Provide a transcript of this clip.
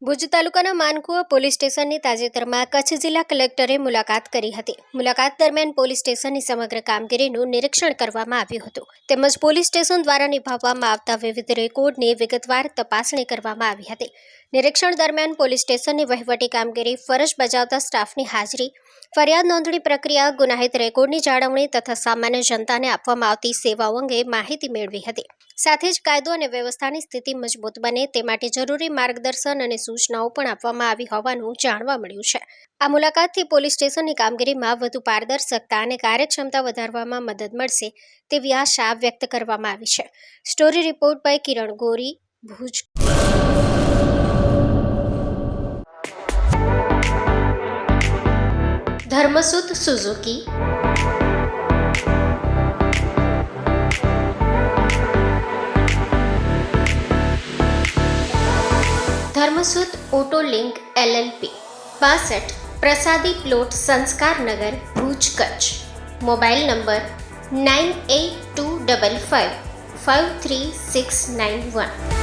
ભુજ તાલુકાના માનકુવા પોલીસ સ્ટેશનની તાજેતરમાં કચ્છ જિલ્લા કલેક્ટરે મુલાકાત કરી હતી. મુલાકાત દરમિયાન પોલીસ સ્ટેશનની સમગ્ર કામગીરીનું નિરીક્ષણ કરવામાં આવ્યું હતું. તેમજ પોલીસ સ્ટેશન દ્વારા નિભાવવામાં આવતા વિવિધ રેકોર્ડની વિગતવાર તપાસણી કરવામાં આવી હતી. નિરીક્ષણ દરમિયાન પોલીસ સ્ટેશનની વહીવટી કામગીરી, ફરજ બજાવતા સ્ટાફની હાજરી, ફરિયાદ નોંધણી પ્રક્રિયા, ગુનાહિત રેકોર્ડની જાળવણી તથા સામાન્ય જનતાને આપવામાં આવતી સેવાઓ અંગે માહિતી મેળવી હતી. સાથે જ કાયદો અને વ્યવસ્થાની સ્થિતિ મજબૂત બને તે માટે જરૂરી માર્ગદર્શન અને સૂચનાઓ પણ આપવામાં આવી હોવાનું જાણવા મળ્યું છે. આ મુલાકાતથી પોલીસ સ્ટેશનની કામગીરીમાં વધુ પારદર્શકતા અને કાર્યક્ષમતા વધારવામાં મદદ મળશે તેવી આશા વ્યક્ત કરવામાં આવી છે. Story report by Kiran Gori, Bhuj. Dharmasut Suzuki, Dharmasut auto link LLP 62 પ્રસાદી plot, Sanskarnagar, Bhuj, Kutch. Mobile number 9825553691.